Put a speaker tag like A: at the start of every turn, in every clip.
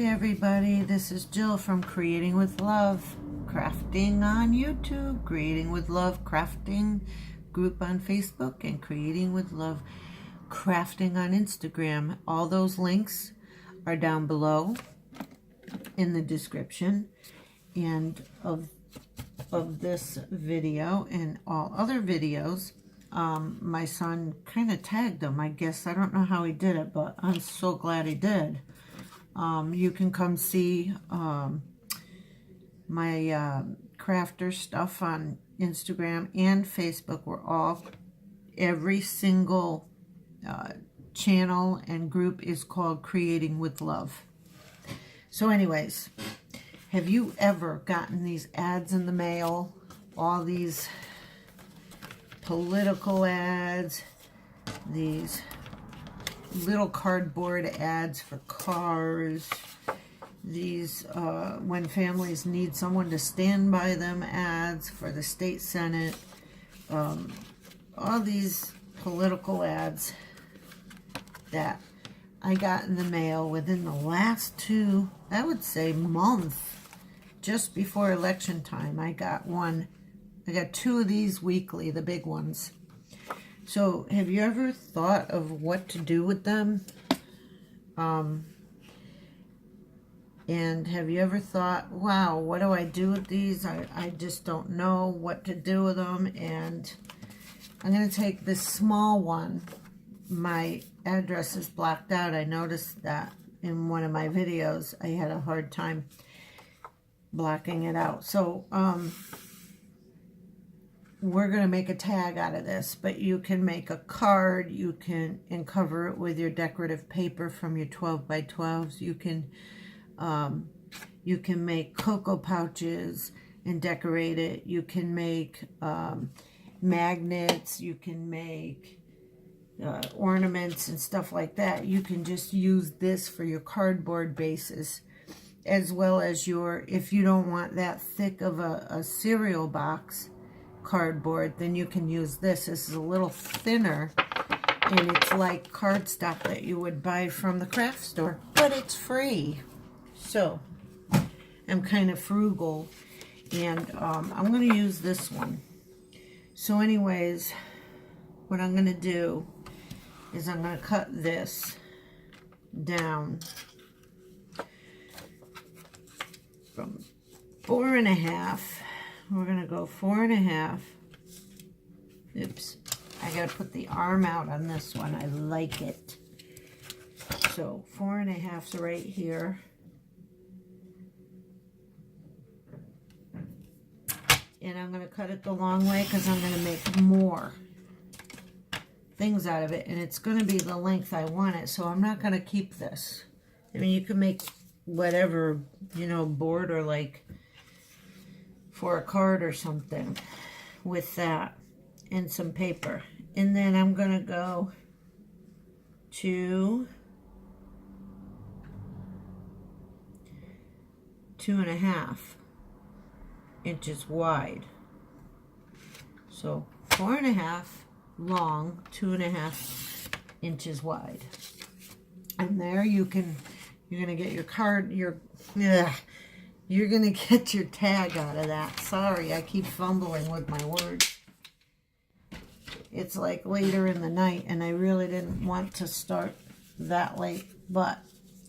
A: everybody, this is Jill from Creating with Love Crafting on YouTube, Creating with Love Crafting group on Facebook, and Creating with Love Crafting on Instagram. All those links are down below in the description and of this video and all other videos. My son kind of tagged them, I guess. I don't know how he did it, but I'm so glad he did. You can come see my crafter stuff on Instagram and Facebook. Every single channel and group is called Creating with Love. So anyways, have you ever gotten these ads in the mail? All these political ads, these little cardboard ads for cars, these when families need someone to stand by them ads for the state senate, all these political ads that I got in the mail within the last two, I would say, months, just before election time. I got two of these weekly, the big ones. So have you ever thought of what to do with them? And have you ever thought, wow, what do I do with these? I just don't know what to do with them. And I'm going to take this small one. My address is blacked out. I noticed that in one of my videos. I had a hard time blocking it out. So, we're going to make a tag out of this, but you can make a card, and cover it with your decorative paper from your 12 by 12s. You can make cocoa pouches and decorate it. You can make magnets. You can make ornaments and stuff like that. You can just use this for your cardboard bases, as well as if you don't want that thick of a cereal box cardboard, then you can use this. This is a little thinner, and it's like cardstock that you would buy from the craft store, but it's free. So I'm kind of frugal, and I'm going to use this one. So anyways, what I'm going to do is I'm going to cut this down from 4.5. We're going to go 4.5. Oops. I got to put the arm out on this one. I like it. So 4.5's right here. And I'm going to cut it the long way because I'm going to make more things out of it. And it's going to be the length I want it. So I'm not going to keep this. I mean, you can make whatever, border like for a card or something with that and some paper. And then I'm going to go to 2.5 inches wide. So 4.5 long, 2.5 inches wide. And there you're going to get your card, you're going to get your tag out of that. Sorry, I keep fumbling with my words. It's like later in the night, and I really didn't want to start that late, but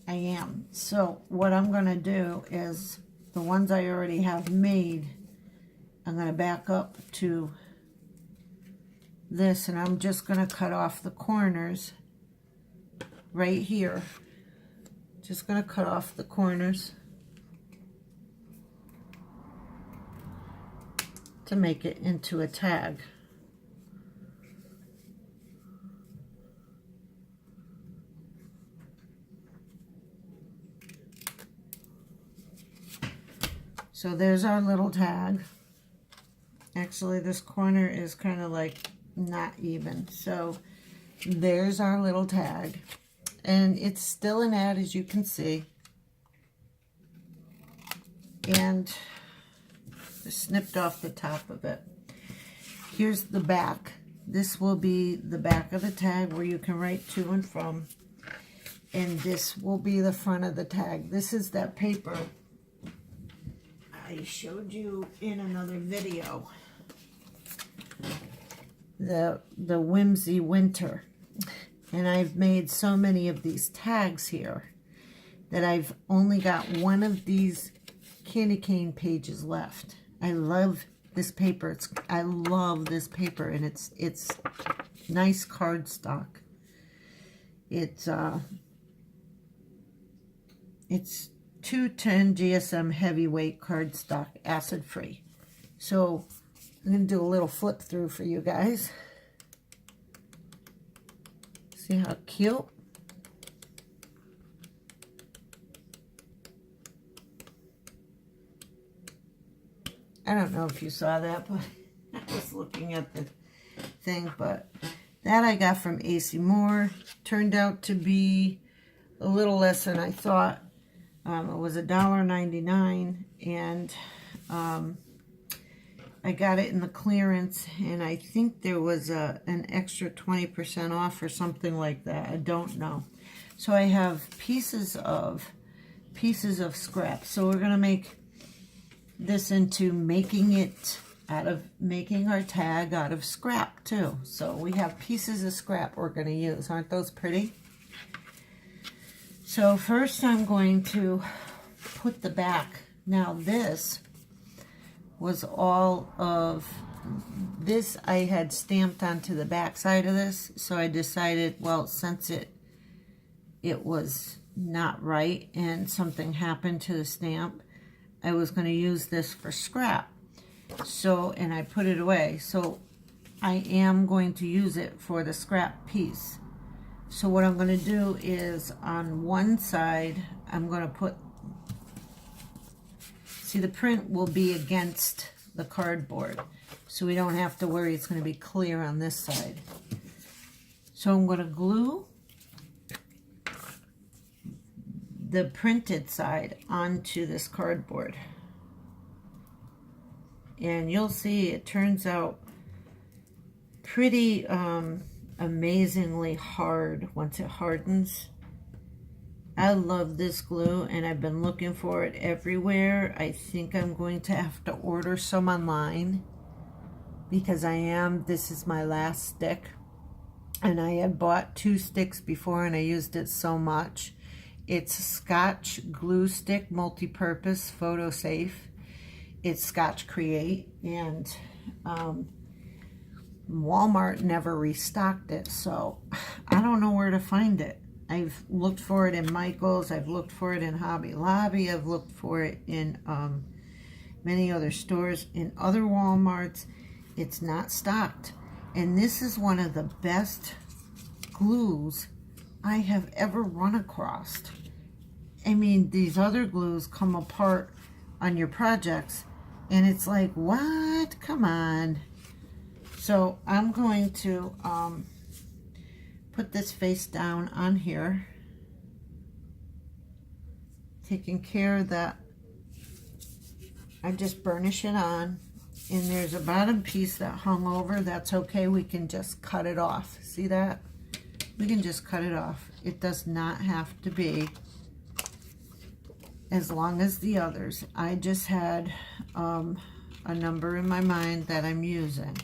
A: I am. So what I'm going to do is the ones I already have made, I'm going to back up to this, and I'm just going to cut off the corners right here. Just going to cut off the corners to make it into a tag. So there's our little tag. Actually, this corner is kind of like not even. So there's our little tag. And it's still an ad, as you can see. And I snipped off the top of it. Here's the back. This will be the back of the tag where you can write to and from. And this will be the front of the tag. This is that paper I showed you in another video. The Whimsy Winter. And I've made so many of these tags here that I've only got one of these candy cane pages left. I love this paper. I love this paper, and it's nice cardstock. It's 210 GSM heavyweight cardstock, acid free. So I'm going to do a little flip through for you guys. See how cute? I don't know if you saw that, but I was looking at the thing, but that I got from AC Moore. Turned out to be a little less than I thought. It was $1.99, and I got it in the clearance, and I think there was an extra 20% off or something like that. I don't know. So I have pieces of scrap. So we're gonna make this into making our tag out of scrap too. So we have pieces of scrap we're going to use. Aren't those pretty? So first I'm going to put the back. Now this was all of this I had stamped onto the back side of this. So I decided, well, since it was not right and something happened to the stamp, I was going to use this for scrap. So, and I put it away. So I am going to use it for the scrap piece. So what I'm going to do is on one side, I'm going to put, see, the print will be against the cardboard. So we don't have to worry it's going to be clear on this side. So I'm going to glue the printed side onto this cardboard, and you'll see it turns out pretty amazingly hard once it hardens. I love this glue, and I've been looking for it everywhere. I think I'm going to have to order some online because this is my last stick, and I had bought 2 sticks before and I used it so much. It's Scotch glue stick, multi-purpose, photo safe. It's Scotch Create, and Walmart never restocked it, so I don't know where to find it. I've looked for it in Michael's, I've looked for it in Hobby Lobby, I've looked for it in many other stores. In other Walmarts, it's not stocked. And this is one of the best glues I have ever run across. I mean, these other glues come apart on your projects, and it's like, what? Come on. So I'm going to put this face down on here, taking care that I just burnish it on, and there's a bottom piece that hung over. That's okay, we can just cut it off. See that? We can just cut it off. It does not have to be as long as the others. I just had a number in my mind that I'm using.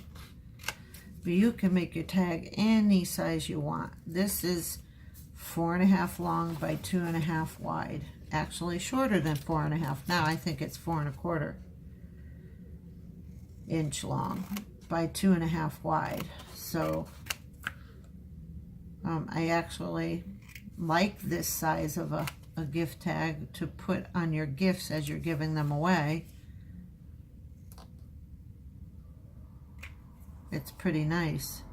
A: But you can make your tag any size you want. This is 4.5 long by 2.5 wide. Actually shorter than 4.5. Now I think it's 4.25 inch long by 2.5 wide. So I actually like this size of a gift tag to put on your gifts as you're giving them away. It's pretty nice.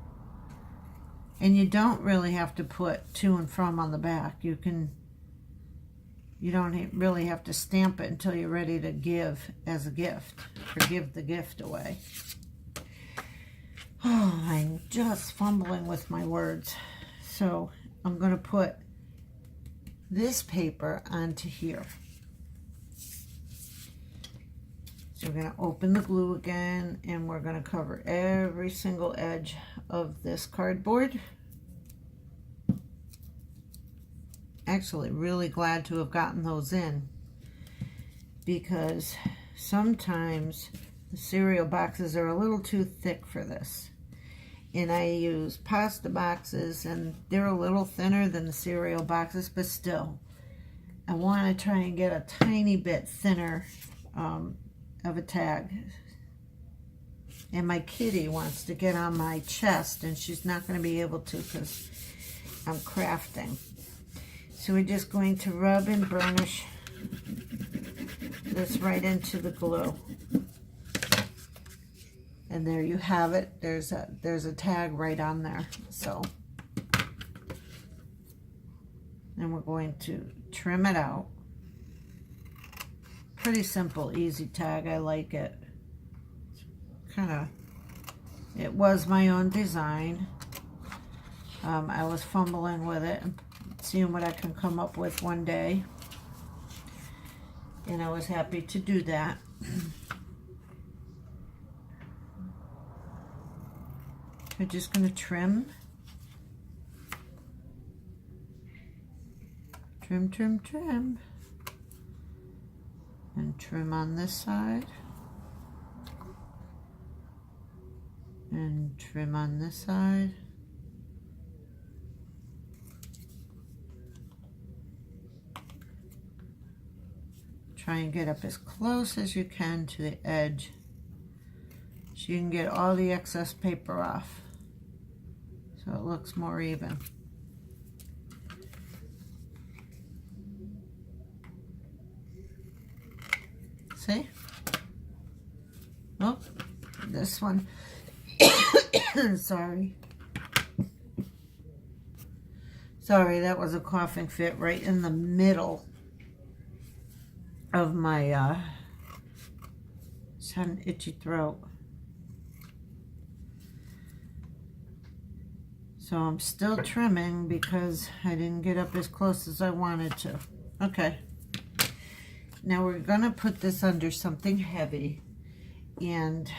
A: And you don't really have to put to and from on the back. You don't really have to stamp it until you're ready to give as a gift, or give the gift away. Oh, I'm just fumbling with my words. So I'm going to put this paper onto here. So we're going to open the glue again, and we're going to cover every single edge of this cardboard. actually really glad to have gotten those in, because sometimes the cereal boxes are a little too thick for this. And I use pasta boxes, and they're a little thinner than the cereal boxes, but still, I want to try and get a tiny bit thinner of a tag. And my kitty wants to get on my chest, and she's not going to be able to because I'm crafting. So we're just going to rub and burnish this right into the glue. And there you have it. There's a tag right on there. So, and we're going to trim it out. Pretty simple, easy tag. I like it. It was my own design. I was fumbling with it and seeing what I can come up with one day. And I was happy to do that. We're just going to trim. Trim, trim, trim. And trim on this side. And trim on this side. Try and get up as close as you can to the edge so you can get all the excess paper off so it looks more even. See? Oh, this one. Sorry. Sorry, that was a coughing fit right in the middle of my just had an itchy throat. So I'm still trimming because I didn't get up as close as I wanted to. Okay. Now we're gonna put this under something heavy, and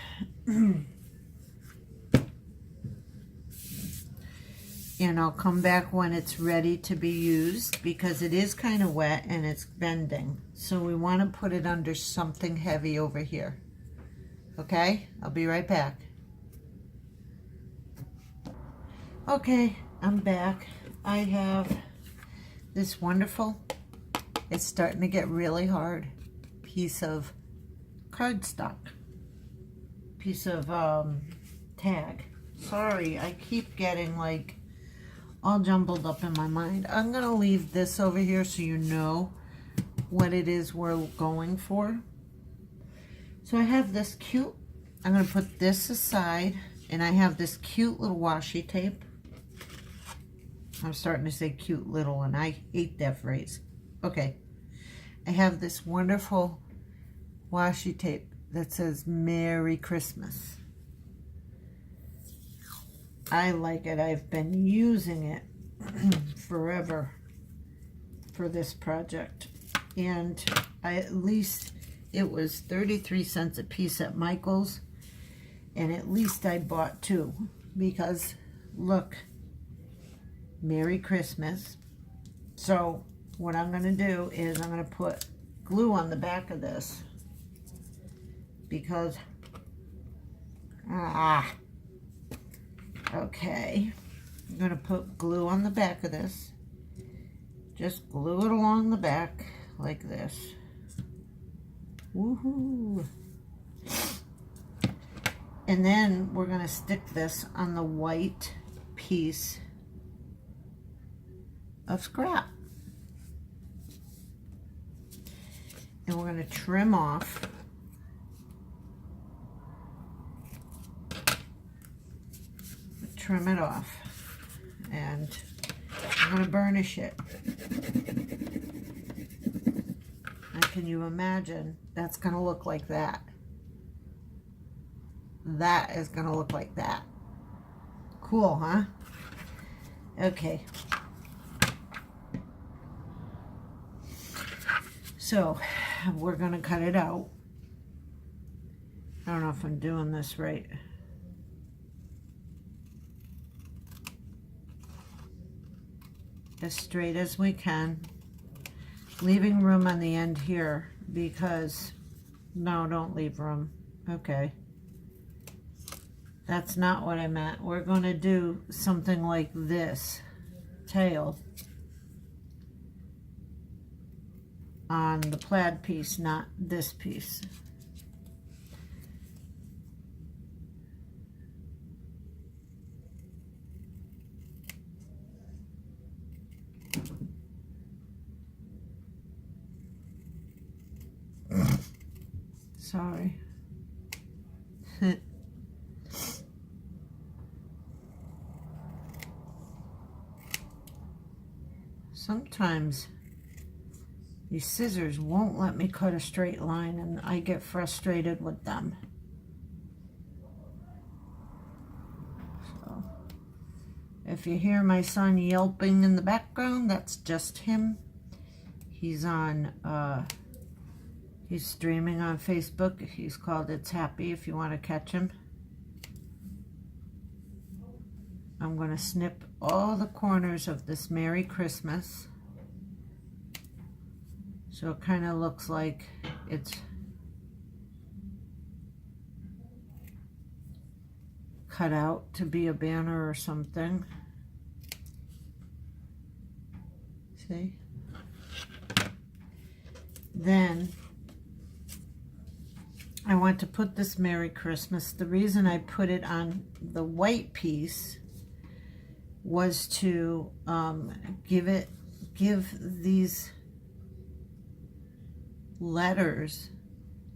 A: and I'll come back when it's ready to be used because it is kind of wet and it's bending. So we want to put it under something heavy over here. Okay, I'll be right back. Okay, I'm back. I have this wonderful, it's starting to get really hard, piece of cardstock, piece of tag. Sorry, I keep getting like all jumbled up in my mind. I'm going to leave this over here so you know what it is we're going for. So I have this cute, I'm going to put this aside, and I have this cute little washi tape. I'm starting to say cute little, and I hate that phrase. Okay. I have this wonderful washi tape that says Merry Christmas. I like it. I've been using it forever for this project. And it was 33 cents a piece at Michael's. And at least I bought two. Because, look, Merry Christmas. So, what I'm going to do is I'm going to put glue on the back of this. Because, okay, I'm going to put glue on the back of this. Just glue it along the back like this. Woohoo! And then we're going to stick this on the white piece of scrap. And we're going to trim off it off, and I'm going to burnish it. And can you imagine? That's going to look like that. That is going to look like that. Cool, huh? Okay. So we're going to cut it out. I don't know if I'm doing this right. as straight as we can, leaving room on the end here because, no, don't leave room. Okay. That's not what I meant. We're going to do something like this tail on the plaid piece, not this piece. Sorry. Sometimes these scissors won't let me cut a straight line and I get frustrated with them. So if you hear my son yelping in the background, that's just him. He's on he's streaming on Facebook. He's called It's Happy if you want to catch him. I'm going to snip all the corners of this Merry Christmas. So it kind of looks like it's cut out to be a banner or something. See? Then I want to put this Merry Christmas. The reason I put it on the white piece was to give these letters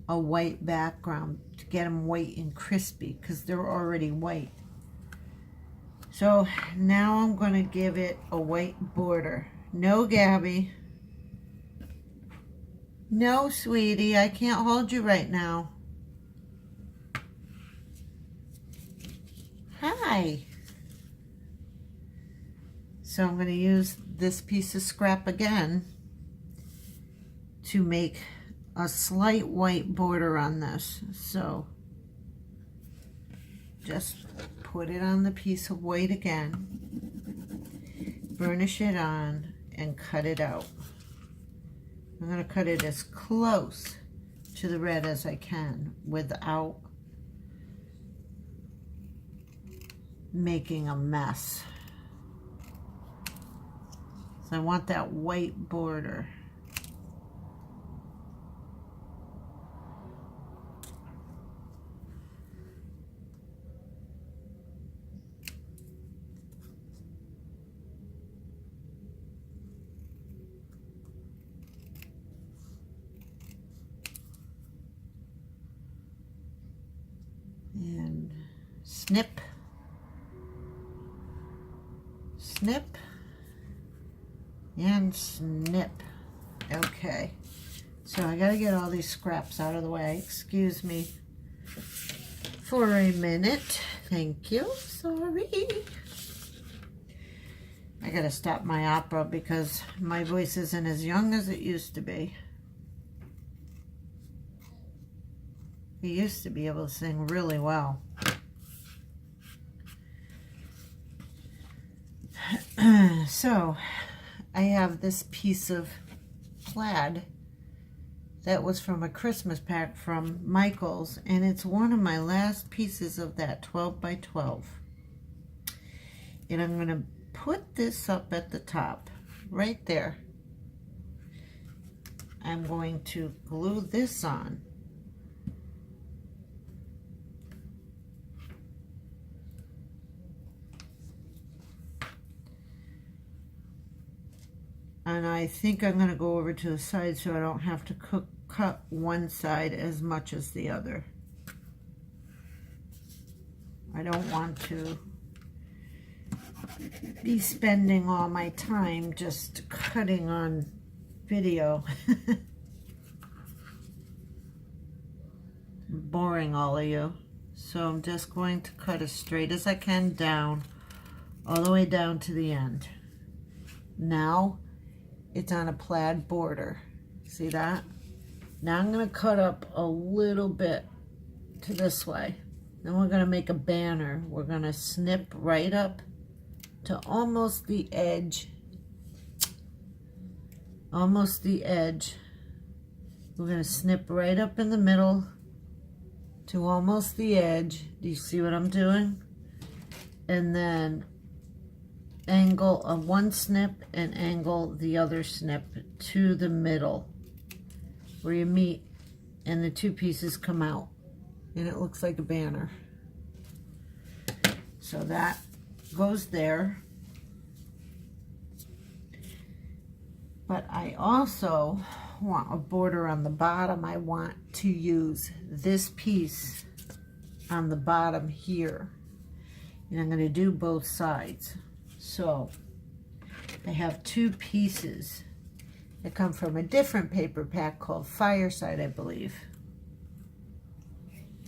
A: a white background, to get them white and crispy because they're already white. So now I'm going to give it a white border. No, Gabby. No, sweetie, I can't hold you right now. Hi. So I'm going to use this piece of scrap again to make a slight white border on this. So just put it on the piece of white again, burnish it on, and cut it out. I'm going to cut it as close to the red as I can without making a mess. So I want that white border. And snip, snip, and snip. Okay, so I gotta get all these scraps out of the way. Excuse me for a minute. Thank you. Sorry. I gotta stop my opera because my voice isn't as young as it used to be. He used to be able to sing really well. So I have this piece of plaid that was from a Christmas pack from Michael's, and it's one of my last pieces of that 12 by 12. And I'm going to put this up at the top, right there. I'm going to glue this on. And I think I'm going to go over to the side so I don't have to cut one side as much as the other. I don't want to be spending all my time just cutting on video. Boring all of you. So I'm just going to cut as straight as I can down, all the way down to the end. Now it's on a plaid border. See that? Now I'm going to cut up a little bit to this way. Then we're going to make a banner. We're going to snip right up to almost the edge almost the edge. We're going to snip right up in the middle to almost the edge. Do you see what I'm doing? And then angle a one snip and angle the other snip to the middle where you meet and the two pieces come out and it looks like a banner. So that goes there. But I also want a border on the bottom. I want to use this piece on the bottom here. And I'm going to do both sides. So I have two pieces that come from a different paper pack called Fireside, I believe.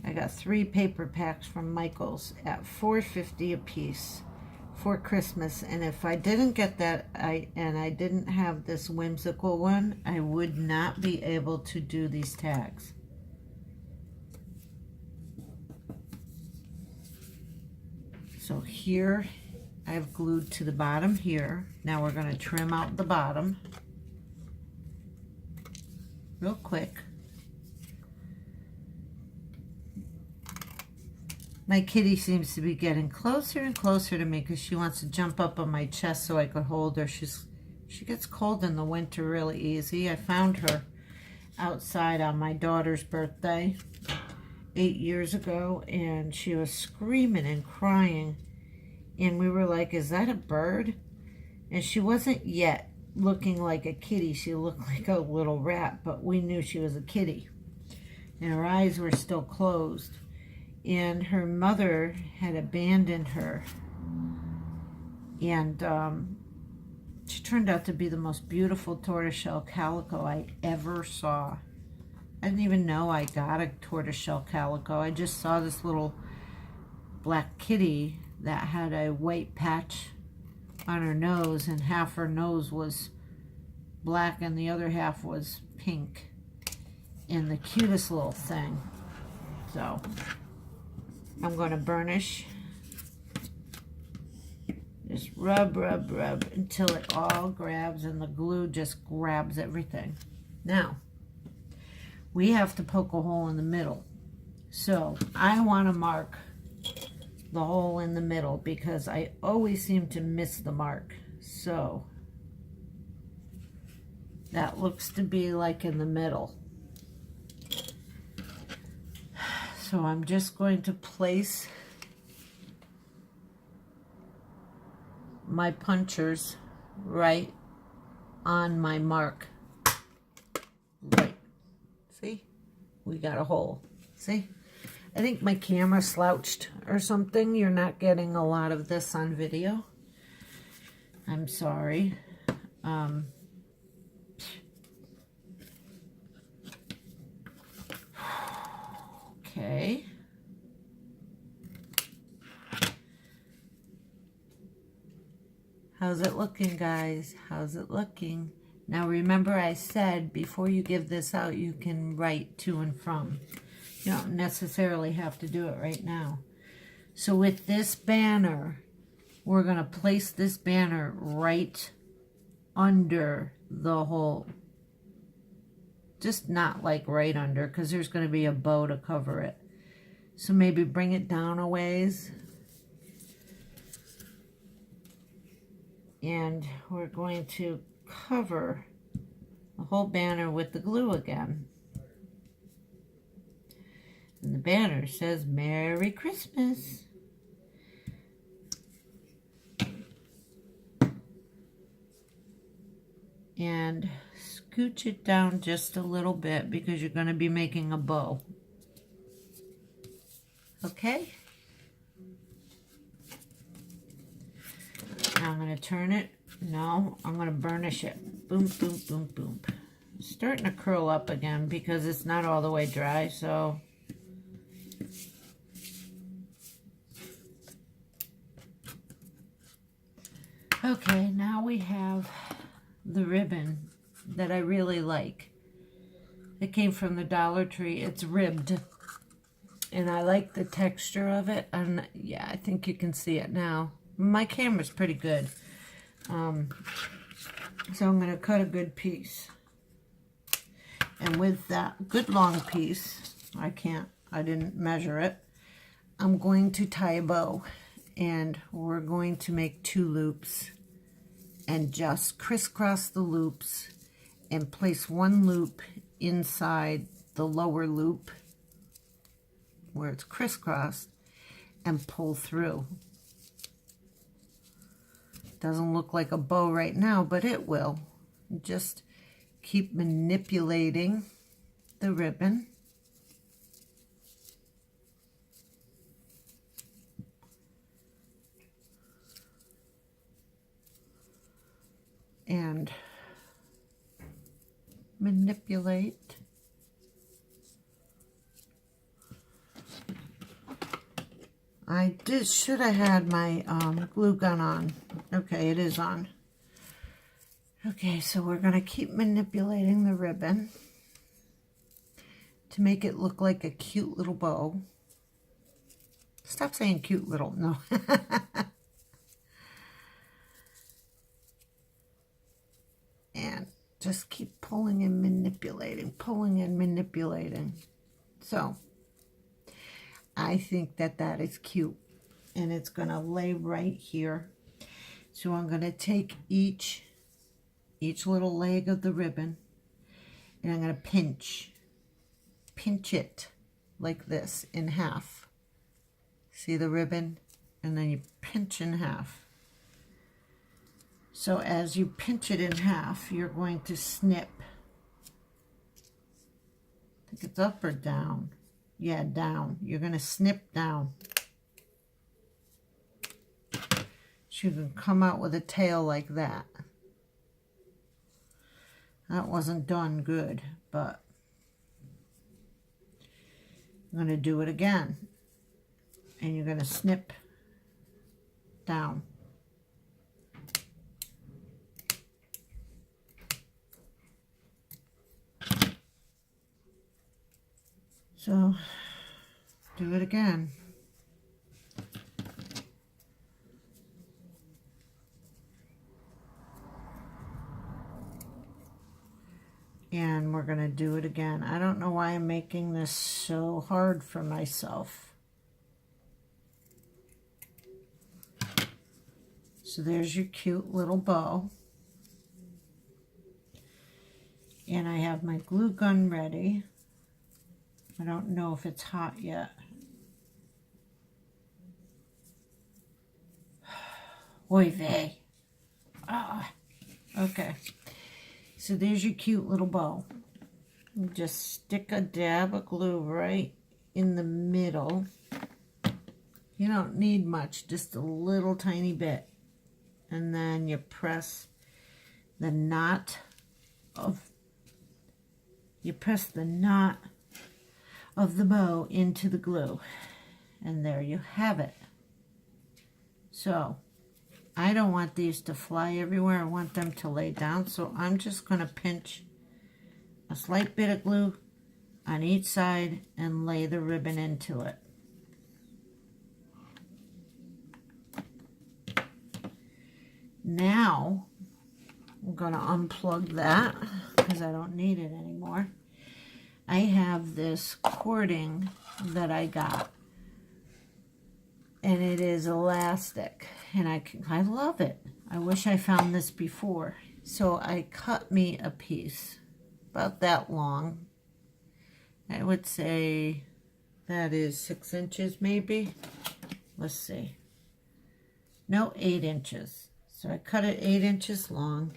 A: I got 3 paper packs from Michael's at $4.50 a piece for Christmas. And if I didn't get that, and I didn't have this whimsical one, I would not be able to do these tags. So here I've glued to the bottom here. Now we're going to trim out the bottom real quick. My kitty seems to be getting closer and closer to me because she wants to jump up on my chest so I could hold her. She gets cold in the winter really easy. I found her outside on my daughter's birthday 8 years ago, and she was screaming and crying. And we were like, is that a bird? And she wasn't yet looking like a kitty. She looked like a little rat, but we knew she was a kitty. And her eyes were still closed. And her mother had abandoned her. And she turned out to be the most beautiful tortoiseshell calico I ever saw. I didn't even know I got a tortoiseshell calico. I just saw this little black kitty that had a white patch on her nose, and half her nose was black and the other half was pink. And the cutest little thing. So I'm going to burnish. Just rub, rub, rub until it all grabs and the glue just grabs everything. Now, we have to poke a hole in the middle. So I want to mark the hole in the middle because I always seem to miss the mark. So that looks to be like in the middle. So I'm just going to place my punchers right on my mark. Right. See? We got a hole. See? I think my camera slouched or something. You're not getting a lot of this on video. I'm sorry. Okay. How's it looking, guys? How's it looking? Now remember I said before you give this out, you can write to and from. You don't necessarily have to do it right now. So with this banner, we're going to place this banner right under the hole. Just not like right under, because there's going to be a bow to cover it. So maybe bring it down a ways. And we're going to cover the whole banner with the glue again. And the banner says, Merry Christmas. And scooch it down just a little bit because you're going to be making a bow. Okay? Now I'm going to turn it. No, I'm going to burnish it. Boom, boom, boom, boom. It's starting to curl up again because it's not all the way dry, so... Okay, now we have the ribbon that I really like. It came from the Dollar Tree. It's ribbed. And I like the texture of it. And yeah, I think you can see it now. My camera's pretty good. So I'm going to cut a good piece. And with that good long piece, I didn't measure it, I'm going to tie a bow. And we're going to make 2 loops and just crisscross the loops and place 1 loop inside the lower loop where it's crisscrossed and pull through. Doesn't look like a bow right now, but it will. Just keep manipulating the ribbon. And manipulate. Should have had my glue gun on. Okay, it is on. Okay, so we're going to keep manipulating the ribbon to make it look like a cute little bow. Stop saying cute little, no. And just keep pulling and manipulating, pulling and manipulating. So I think that is cute, and it's going to lay right here. So I'm going to take each little leg of the ribbon, and I'm going to pinch it like this in half. See the ribbon? And then you pinch in half. So as you pinch it in half, you're going to snip. I think it's up or down. Yeah, down. You're going to snip down. So you can come out with a tail like that. That wasn't done good, but I'm going to do it again. And you're going to snip down. So, do it again. And we're going to do it again. I don't know why I'm making this so hard for myself. So there's your cute little bow. And I have my glue gun ready. I don't know if it's hot yet. Oy vey. Ah, okay. So there's your cute little bow. Just stick a dab of glue right in the middle. You don't need much, just a little tiny bit. And then you press the knot of the bow into the glue, and there you have it. So I don't want these to fly everywhere. I want them to lay down, so I'm just going to pinch a slight bit of glue on each side and lay the ribbon into it. Now I'm going to unplug that because I don't need it anymore. I have this cording that I got, and it is elastic, and I love it. I wish I found this before. So I cut me a piece about that long. I would say that is 6 inches maybe. Let's see. No, 8 inches. So I cut it 8 inches long.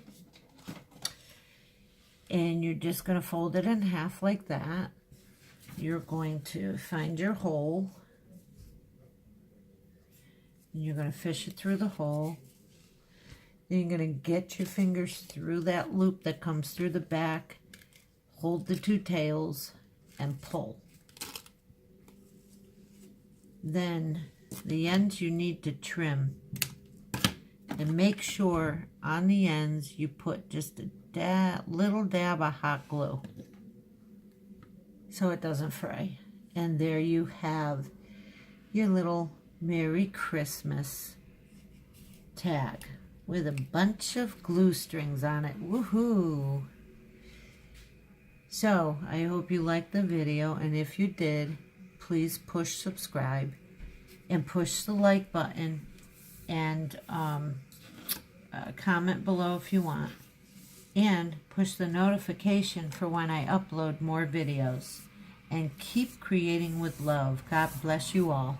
A: And you're just going to fold it in half like that. You're going to find your hole. And you're going to fish it through the hole. Then you're going to get your fingers through that loop that comes through the back. Hold the 2 tails and pull. Then the ends you need to trim. And make sure on the ends you put just a little dab of hot glue so it doesn't fray. And there you have your little Merry Christmas tag. with a bunch of glue strings on it. Woohoo! So, I hope you liked the video, and if you did, please push subscribe and push the like button, and comment below if you want, and push the notification for when I upload more videos. And keep creating with love. God bless you all.